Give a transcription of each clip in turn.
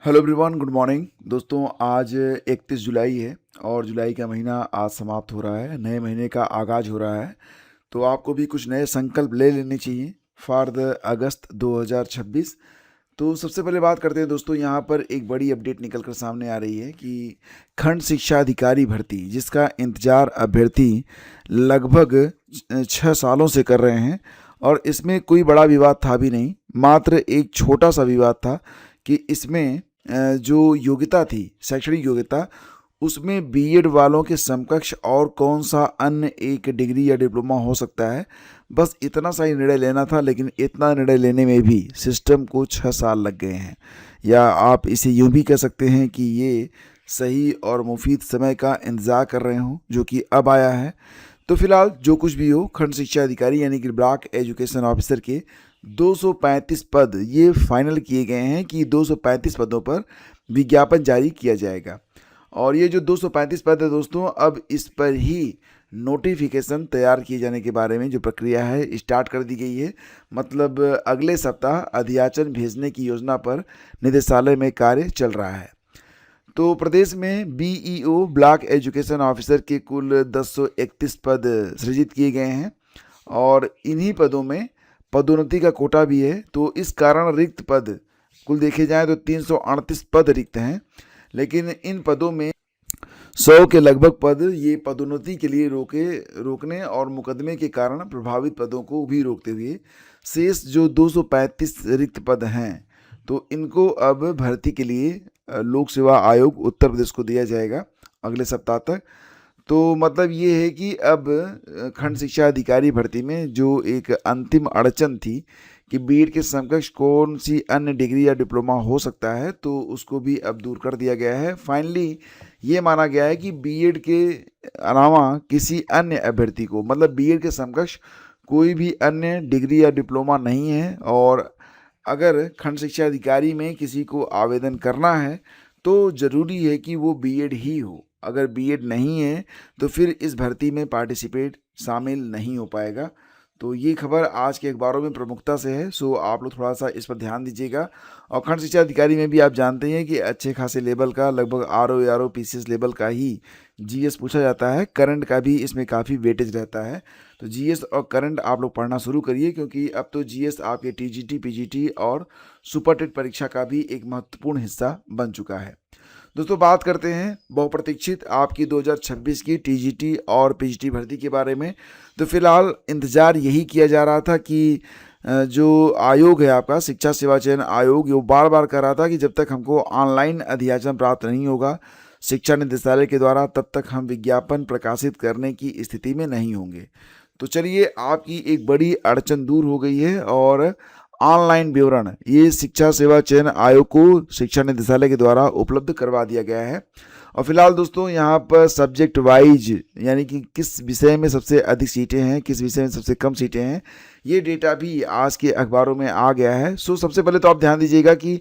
Hello everyone, good morning दोस्तों। आज 31 जुलाई है और जुलाई का महीना आज समाप्त हो रहा है, नए महीने का आगाज हो रहा है। तो आपको भी कुछ नए संकल्प ले लेने चाहिए फॉर द अगस्त 2026। तो सबसे पहले बात करते हैं दोस्तों, यहाँ पर एक बड़ी अपडेट निकल कर सामने आ रही है कि खंड शिक्षा अधिकारी भर्ती, जिसका इंतजार अभ्यर्थी लगभग 6 सालों से कर रहे हैं और इसमें कोई बड़ा विवाद था भी नहीं, मात्र एक छोटा सा विवाद था कि इसमें जो योग्यता थी, शैक्षणिक योग्यता, उसमें बीएड वालों के समकक्ष और कौन सा अन्य एक डिग्री या डिप्लोमा हो सकता है। बस इतना सा ही निर्णय लेना था, लेकिन इतना निर्णय लेने में भी सिस्टम को 6 साल लग गए हैं। या आप इसे यूं भी कह सकते हैं कि ये सही और मुफीद समय का इंतज़ार कर रहे हों, जो कि अब आया है। तो फिलहाल जो कुछ भी हो, खंड शिक्षा अधिकारी यानी कि ब्लॉक एजुकेशन ऑफिसर के 235 पद ये फाइनल किए गए हैं कि 235 पदों पर विज्ञापन जारी किया जाएगा। और ये जो 235 पद है दोस्तों, अब इस पर ही नोटिफिकेशन तैयार किए जाने के बारे में जो प्रक्रिया है स्टार्ट कर दी गई है। मतलब अगले सप्ताह अधियाचन भेजने की योजना पर निदेशालय में कार्य चल रहा है। तो प्रदेश में बीईओ ब्लॉक एजुकेशन ऑफिसर के कुल 1031 पद सृजित किए गए हैं और इन्हीं पदों में पदोन्नति का कोटा भी है। तो इस कारण रिक्त पद कुल देखे जाएं तो 338 पद रिक्त हैं, लेकिन इन पदों में 100 के लगभग पद ये पदोन्नति के लिए रोकने और मुकदमे के कारण प्रभावित पदों को भी रोकते हुए शेष जो 235 रिक्त पद हैं, तो इनको अब भर्ती के लिए लोक सेवा आयोग उत्तर प्रदेश को दिया जाएगा अगले सप्ताह तक। तो मतलब ये है कि अब खंड शिक्षा अधिकारी भर्ती में जो एक अंतिम अड़चन थी कि बीएड के समकक्ष कौन सी अन्य डिग्री या डिप्लोमा हो सकता है, तो उसको भी अब दूर कर दिया गया है। फाइनली ये माना गया है कि बीएड के अलावा किसी अन्य अभ्यर्थी को, मतलब बीएड के समकक्ष कोई भी अन्य डिग्री या डिप्लोमा नहीं है, और अगर खंड शिक्षा अधिकारी में किसी को आवेदन करना है तो ज़रूरी है कि वो बीएड ही हो। अगर बीएड नहीं है तो फिर इस भर्ती में पार्टिसिपेट शामिल नहीं हो पाएगा। तो ये खबर आज के अखबारों में प्रमुखता से है, सो आप लोग थोड़ा सा इस पर ध्यान दीजिएगा। और खंड शिक्षा अधिकारी में भी आप जानते हैं कि अच्छे खासे लेवल का, लगभग आरओ पीसीएस लेवल का ही जीएस पूछा जाता है। करंट का भी इसमें काफ़ी वेटेज रहता है। तो जीएस और करंट आप लोग पढ़ना शुरू करिए, क्योंकि अब तो जीएस आपके टीजीटी, पीजीटी और सुपर टेट परीक्षा का भी एक महत्वपूर्ण हिस्सा बन चुका है। दोस्तों बात करते हैं बहुप्रतीक्षित आपकी 2026 की टीजीटी और पीजीटी भर्ती के बारे में। तो फिलहाल इंतज़ार यही किया जा रहा था कि जो आयोग है आपका शिक्षा सेवा चयन आयोग, वो बार बार कह रहा था कि जब तक हमको ऑनलाइन अधियाचन प्राप्त नहीं होगा शिक्षा निदेशालय के द्वारा, तब तक हम विज्ञापन प्रकाशित करने की स्थिति में नहीं होंगे। तो चलिए, आपकी एक बड़ी अड़चन दूर हो गई है और ऑनलाइन विवरण ये शिक्षा सेवा चयन आयोग को शिक्षा निदेशालय के द्वारा उपलब्ध करवा दिया गया है। और फिलहाल दोस्तों यहाँ पर सब्जेक्ट वाइज, यानी कि किस विषय में सबसे अधिक सीटें हैं, किस विषय में सबसे कम सीटें हैं, ये डेटा भी आज के अखबारों में आ गया है। सो सबसे पहले तो आप ध्यान दीजिएगा कि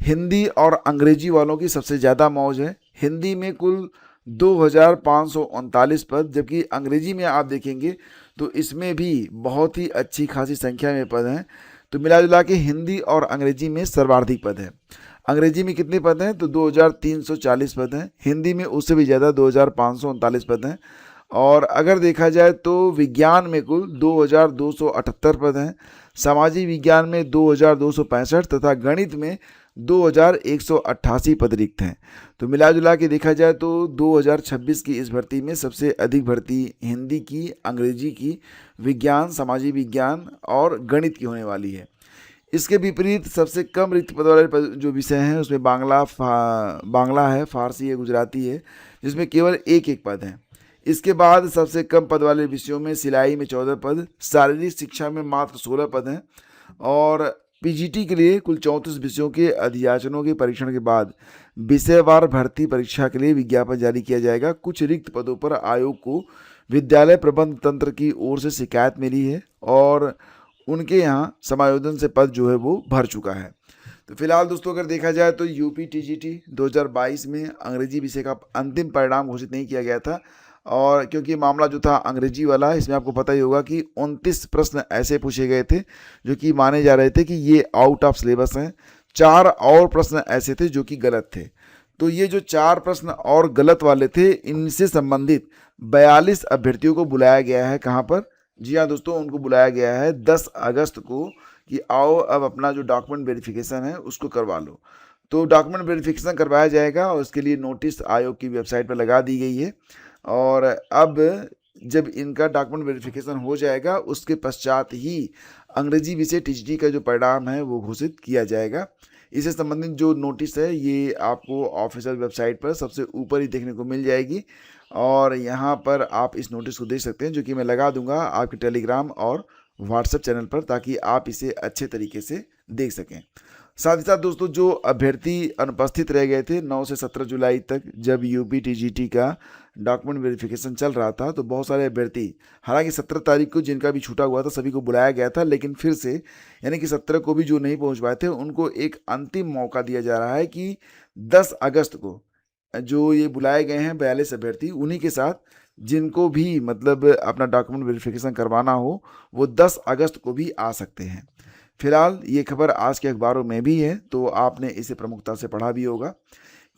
हिंदी और अंग्रेजी वालों की सबसे ज़्यादा मौज है। हिंदी में कुल 2539 पद, जबकि अंग्रेजी में आप देखेंगे तो इसमें भी बहुत ही अच्छी खासी संख्या में पद हैं। तो मिला जुला के हिंदी और अंग्रेजी में सर्वाधिक पद हैं। अंग्रेजी में कितने पद हैं? तो 2340 पद हैं। हिंदी में उससे भी ज़्यादा 2539 पद हैं। और अगर देखा जाए तो विज्ञान में कुल 2278 पद हैं, सामाजिक विज्ञान में 2265 तथा गणित में 2188 पद रिक्त हैं। तो मिला जुला के देखा जाए तो 2026 की इस भर्ती में सबसे अधिक भर्ती हिंदी की, अंग्रेजी की, विज्ञान, सामाजिक विज्ञान और गणित की होने वाली है। इसके विपरीत सबसे कम रिक्त पद वाले जो विषय हैं उसमें बांग्ला है, फारसी है, गुजराती है, जिसमें केवल एक पद हैं। इसके बाद सबसे कम पद वाले विषयों में सिलाई में 14 पद, शारीरिक शिक्षा में मात्र 16 पद हैं। और पीजीटी के लिए कुल 34 विषयों के अधियाचनों के परीक्षण के बाद विषयवार भर्ती परीक्षा के लिए विज्ञापन जारी किया जाएगा। कुछ रिक्त पदों पर आयोग को विद्यालय प्रबंध तंत्र की ओर से शिकायत मिली है और उनके यहाँ समायोजन से पद जो है वो भर चुका है। तो फिलहाल दोस्तों अगर देखा जाए तो यूपी टीजीटी 2022 में अंग्रेजी विषय का अंतिम परिणाम घोषित नहीं किया गया था, और क्योंकि मामला जो था अंग्रेजी वाला, इसमें आपको पता ही होगा कि 29 प्रश्न ऐसे पूछे गए थे जो कि माने जा रहे थे कि ये आउट ऑफ सिलेबस हैं। 4 और प्रश्न ऐसे थे जो कि गलत थे। तो ये जो 4 प्रश्न और गलत वाले थे, इनसे संबंधित 42 अभ्यर्थियों को बुलाया गया है। कहाँ पर? जी हाँ दोस्तों, उनको बुलाया गया है 10 अगस्त को कि आओ अब अपना जो डॉक्यूमेंट वेरिफिकेशन है उसको करवा लो। तो डॉक्यूमेंट वेरिफिकेशन करवाया जाएगा और उसके लिए नोटिस आयोग की वेबसाइट पर लगा दी गई है। और अब जब इनका डॉक्यूमेंट वेरिफिकेशन हो जाएगा उसके पश्चात ही अंग्रेजी विषय टीजीटी का जो परिणाम है वो घोषित किया जाएगा। इससे संबंधित जो नोटिस है ये आपको ऑफिशियल वेबसाइट पर सबसे ऊपर ही देखने को मिल जाएगी और यहाँ पर आप इस नोटिस को देख सकते हैं, जो कि मैं लगा दूंगा आपके टेलीग्राम और व्हाट्सएप चैनल पर, ताकि आप इसे अच्छे तरीके से देख सकें। साथ ही साथ दोस्तों, जो अभ्यर्थी अनुपस्थित रह गए थे 9 से 17 जुलाई तक, जब यूपी टीजीटी का डॉक्यूमेंट वेरिफिकेशन चल रहा था, तो बहुत सारे अभ्यर्थी, हालांकि 17 तारीख को जिनका भी छूटा हुआ था सभी को बुलाया गया था, लेकिन फिर से यानी कि 17 को भी जो नहीं पहुंच पाए थे उनको एक अंतिम मौका दिया जा रहा है कि 10 अगस्त को जो ये बुलाए गए हैं 42 अभ्यर्थी, उन्हीं के साथ जिनको भी मतलब अपना डॉक्यूमेंट वेरिफिकेशन करवाना हो वो 10 अगस्त को भी आ सकते हैं। फिलहाल ये खबर आज के अखबारों में भी है, तो आपने इसे प्रमुखता से पढ़ा भी होगा।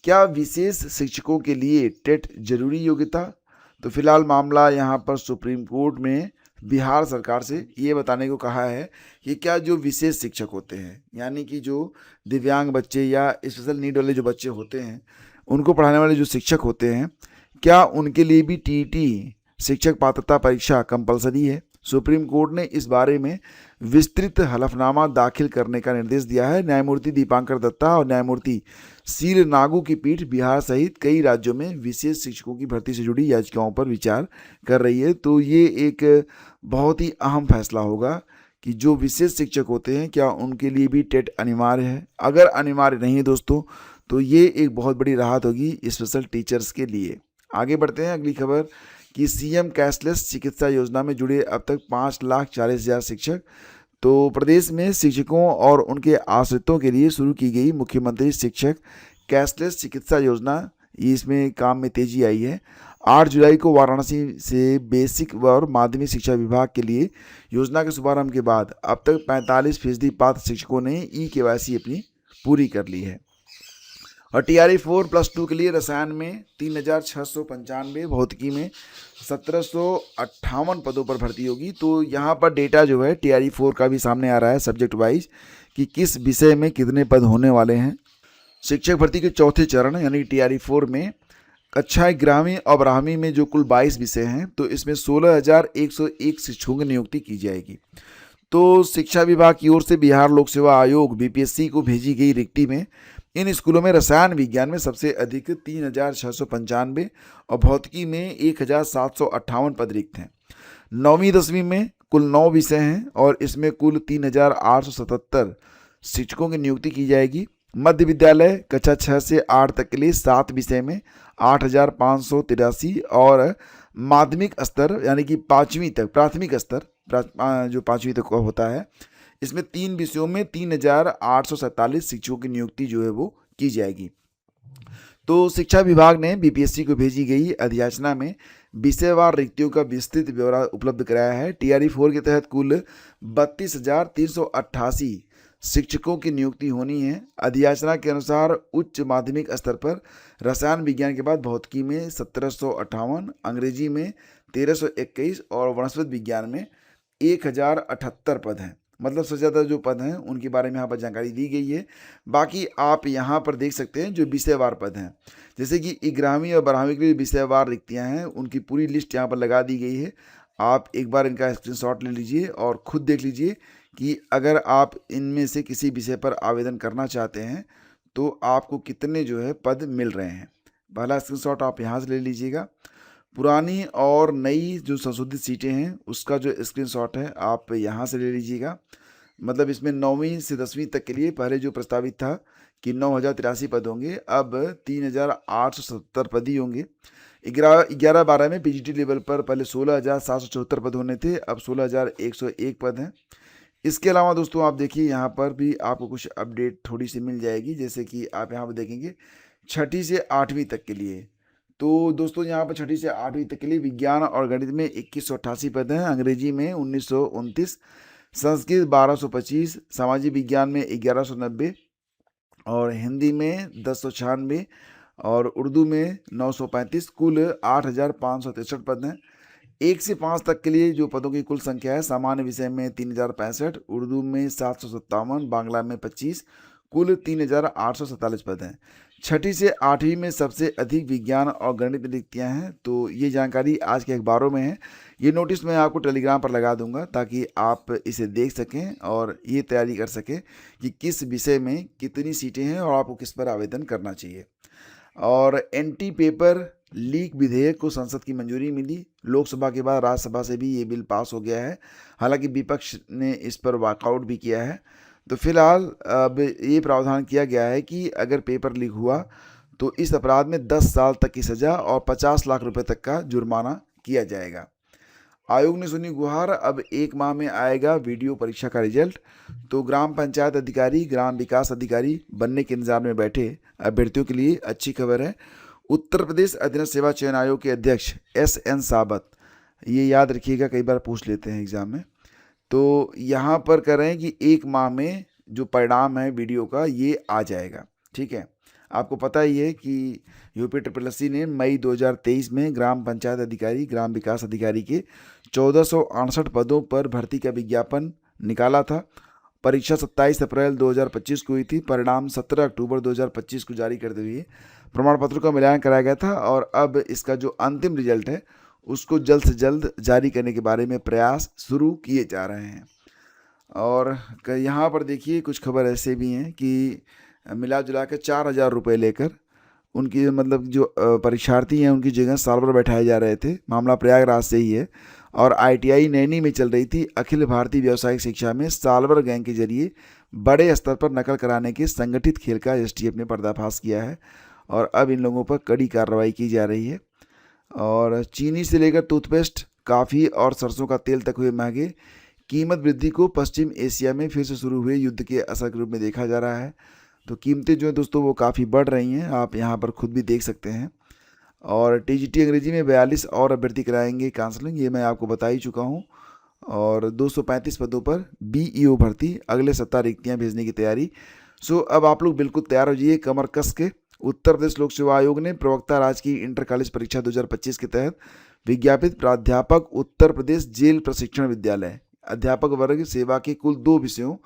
क्या विशेष शिक्षकों के लिए टेट जरूरी योग्यता? तो फिलहाल मामला यहाँ पर सुप्रीम कोर्ट में बिहार सरकार से ये बताने को कहा है कि क्या जो विशेष शिक्षक होते हैं, यानी कि जो दिव्यांग बच्चे या स्पेशल नीड वाले जो बच्चे होते हैं, उनको पढ़ाने वाले जो शिक्षक होते हैं, क्या उनके लिए भी टीईटी शिक्षक पात्रता परीक्षा कंपलसरी है? सुप्रीम कोर्ट ने इस बारे में विस्तृत हलफनामा दाखिल करने का निर्देश दिया है। न्यायमूर्ति दीपांकर दत्ता और न्यायमूर्ति सील नागू की पीठ बिहार सहित कई राज्यों में विशेष शिक्षकों की भर्ती से जुड़ी याचिकाओं पर विचार कर रही है। तो ये एक बहुत ही अहम फैसला होगा कि जो विशेष शिक्षक होते हैं क्या उनके लिए भी टेट अनिवार्य है। अगर अनिवार्य नहीं है दोस्तों, तो ये एक बहुत बड़ी राहत होगी स्पेशल टीचर्स के लिए। आगे बढ़ते हैं अगली खबर कि सीएम कैशलेस चिकित्सा योजना में जुड़े अब तक 5,40,000 शिक्षक। तो प्रदेश में शिक्षकों और उनके आश्रितों के लिए शुरू की गई मुख्यमंत्री शिक्षक कैशलेस चिकित्सा योजना, इसमें काम में तेजी आई है। 8 जुलाई को वाराणसी से बेसिक और माध्यमिक शिक्षा विभाग के लिए योजना के शुभारंभ के बाद अब तक 45% पात्र शिक्षकों ने ई-केवाईसी अपनी पूरी कर ली है। और TRE 4+2 के लिए रसायन में 3,695, भौतिकी में 1,758 पदों पर भर्ती होगी। तो यहाँ पर डेटा जो है TRE 4 का भी सामने आ रहा है सब्जेक्ट वाइज कि किस विषय में कितने पद होने वाले हैं। शिक्षक भर्ती के चौथे चरण यानी TRE 4 में कक्षा 11वीं और 12वीं में जो कुल 22 विषय हैं, तो इसमें 16,101 शिक्षकों की नियुक्ति की जाएगी। तो शिक्षा विभाग की ओर से बिहार लोक सेवा आयोग BPSC को भेजी गई रिक्ति में इन स्कूलों में रसायन विज्ञान में सबसे अधिक 3,695 और भौतिकी में 1,758 पद रिक्त हैं। 9वीं 10वीं में कुल 9 विषय हैं और इसमें कुल 3,877 शिक्षकों की नियुक्ति की जाएगी। मध्य विद्यालय कक्षा 6 से 8 तक के लिए 7 विषय में 8,583 और माध्यमिक स्तर यानी कि 5वीं तक प्राथमिक स्तर जो 5वीं तक होता है, इसमें 3 विषयों में 3,847 शिक्षकों की नियुक्ति जो है वो की जाएगी। तो शिक्षा विभाग ने BPSC को भेजी गई अधियाचना में विषयवार रिक्तियों का विस्तृत ब्यौरा उपलब्ध कराया है। TRE 4 के तहत कुल 32,388 शिक्षकों की नियुक्ति होनी है। अधियाचना के अनुसार उच्च माध्यमिक स्तर पर रसायन विज्ञान के बाद भौतिकी में 1,758, अंग्रेजी में 1,321 और वनस्पति विज्ञान में 1,078 पद हैं। मतलब सबसे ज़्यादा जो पद हैं उनके बारे में यहाँ पर जानकारी दी गई है। बाकी आप यहाँ पर देख सकते हैं जो विषयवार पद हैं, जैसे कि 11वीं और 12वीं के लिए विषयवार रिक्तियाँ हैं, उनकी पूरी लिस्ट यहाँ पर लगा दी गई है। आप एक बार इनका स्क्रीनशॉट ले लीजिए और ख़ुद देख लीजिए कि अगर आप इनमें से किसी विषय पर आवेदन करना चाहते हैं तो आपको कितने जो है पद मिल रहे हैं। पहला स्क्रीनशॉट आप यहाँ से ले लीजिएगा। पुरानी और नई जो संशोधित सीटें हैं उसका जो स्क्रीनशॉट है आप यहाँ से ले लीजिएगा। मतलब इसमें 9वीं से 10वीं तक के लिए पहले जो प्रस्तावित था कि 9,083 पद होंगे, अब 3,870 पद ही होंगे। 11-12 में PGT लेवल पर पहले 16,774 पद होने थे, अब 16,101 पद हैं। इसके अलावा दोस्तों आप देखिए यहाँ पर भी आपको कुछ अपडेट थोड़ी सी मिल जाएगी, जैसे कि आप यहाँ पर देखेंगे 6ठी से 8वीं तक के लिए। तो दोस्तों यहाँ पर 6ठी से 8वीं तक के लिए विज्ञान और गणित में 2188 पद हैं, अंग्रेजी में 1929, संस्कृत 1225, सामाजिक विज्ञान में 1190, और हिंदी में 1096 और उर्दू में 935, कुल 8563 पद हैं। 1 से 5 तक के लिए जो पदों की कुल संख्या है, सामान्य विषय में 3065, उर्दू में 757, बांग्ला में 25, कुल 3847 पद हैं। 6ठी से 8वीं में सबसे अधिक विज्ञान और गणित रिक्तियाँ हैं। तो ये जानकारी आज के अखबारों में है। ये नोटिस मैं आपको टेलीग्राम पर लगा दूंगा ताकि आप इसे देख सकें और ये तैयारी कर सकें कि किस विषय में कितनी सीटें हैं और आपको किस पर आवेदन करना चाहिए। और एंटी पेपर लीक विधेयक को संसद की मंजूरी मिली। लोकसभा के बाद राज्यसभा से भी ये बिल पास हो गया है। हालांकि विपक्ष ने इस पर वॉकआउट भी किया है। तो फिलहाल अब ये प्रावधान किया गया है कि अगर पेपर लीक हुआ तो इस अपराध में 10 साल तक की सज़ा और 50 लाख रुपए तक का जुर्माना किया जाएगा। आयोग ने सुनी गुहार, अब 1 माह में आएगा वीडियो परीक्षा का रिजल्ट। तो ग्राम पंचायत अधिकारी, ग्राम विकास अधिकारी बनने के इंतजार में बैठे अभ्यर्थियों के लिए अच्छी खबर है। उत्तर प्रदेश अधीनस्थ सेवा चयन आयोग के अध्यक्ष SN साबत, ये याद रखिएगा, कई बार पूछ लेते हैं एग्जाम में। तो यहाँ पर कह रहे हैं कि 1 माह में जो परिणाम है वीडियो का ये आ जाएगा। ठीक है, आपको पता ही है कि UPSSC ने मई 2023 में ग्राम पंचायत अधिकारी, ग्राम विकास अधिकारी के 1468 पदों पर भर्ती का विज्ञापन निकाला था। परीक्षा 27 अप्रैल 2025 को हुई थी। परिणाम 17 अक्टूबर 2025 को जारी करते हुए प्रमाण पत्रों का मूल्यांकन कराया गया था और अब इसका जो अंतिम रिजल्ट है उसको जल्द से जल्द जारी करने के बारे में प्रयास शुरू किए जा रहे हैं। और यहाँ पर देखिए कुछ खबर ऐसे भी हैं कि मिला जुला के 4000 रुपये लेकर उनकी मतलब जो परीक्षार्थी हैं उनकी जगह साल भर बैठाए जा रहे थे। मामला प्रयागराज से ही है और ITI नैनी में चल रही थी अखिल भारतीय व्यावसायिक शिक्षा में साल भर गैंग के जरिए बड़े स्तर पर नकल कराने के संगठित खेल का STF ने पर्दाफाश किया है और अब इन लोगों पर कड़ी कार्रवाई की जा रही है। और चीनी से लेकर टूथपेस्ट, काफ़ी और सरसों का तेल तक हुए महंगे। कीमत वृद्धि को पश्चिम एशिया में फिर से शुरू हुए युद्ध के असर के रूप में देखा जा रहा है। तो कीमतें जो है दोस्तों वो काफ़ी बढ़ रही हैं, आप यहाँ पर खुद भी देख सकते हैं। और TGT अंग्रेजी में 42 और अभ्यर्थी कराएंगे काउंसलिंग, ये मैं आपको बता ही चुका हूँ। और 235 पदों पर BEO भर्ती, अगले सप्ताह रिक्तियाँ भेजने की तैयारी। सो अब आप लोग बिल्कुल तैयार हो जाइए कमर कस के। उत्तर प्रदेश लोक सेवा आयोग ने प्रवक्ता राजकीय इंटर कॉलेज परीक्षा 2025 के तहत विज्ञापित प्राध्यापक उत्तर प्रदेश जेल प्रशिक्षण विद्यालय अध्यापक वर्ग सेवा के कुल 2 विषयों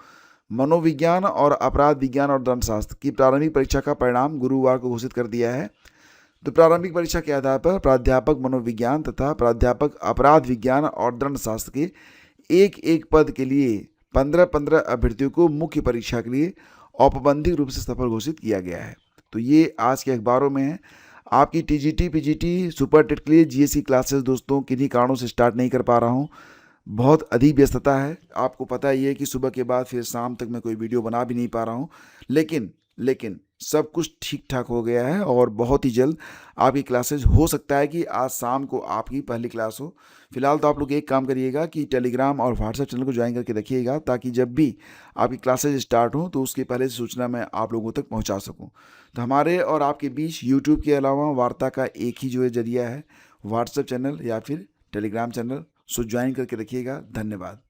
मनोविज्ञान और अपराध विज्ञान और दंडशास्त्र की प्रारंभिक परीक्षा का परिणाम गुरुवार को घोषित कर दिया है। तो प्रारंभिक परीक्षा के आधार पर प्राध्यापक मनोविज्ञान तथा प्राध्यापक अपराध विज्ञान और दंडशास्त्र के एक पद के लिए 15-15 अभ्यर्थियों को मुख्य परीक्षा के लिए औपबंधिक रूप से सफल घोषित किया गया है। तो ये आज के अखबारों में है। आपकी TGT PGT सुपर टेट के लिए GS की क्लासेस दोस्तों किन्हीं कारणों से स्टार्ट नहीं कर पा रहा हूँ, बहुत अधिक व्यस्तता है। आपको पता ही है कि सुबह के बाद फिर शाम तक मैं कोई वीडियो बना भी नहीं पा रहा हूँ, लेकिन सब कुछ ठीक ठाक हो गया है और बहुत ही जल्द आपकी क्लासेज हो सकता है कि आज शाम को आपकी पहली क्लास हो। फिलहाल तो आप लोग एक काम करिएगा कि टेलीग्राम और व्हाट्सएप चैनल को ज्वाइन करके रखिएगा ताकि जब भी आपकी क्लासेज स्टार्ट हो तो उसके पहले से सूचना मैं आप लोगों तक पहुंचा सकूं। तो हमारे और आपके बीच यूट्यूब के अलावा वार्ता का एक ही जो है जरिया है, व्हाट्सएप चैनल या फिर टेलीग्राम चैनल। सो ज्वाइन करके रखिएगा। धन्यवाद।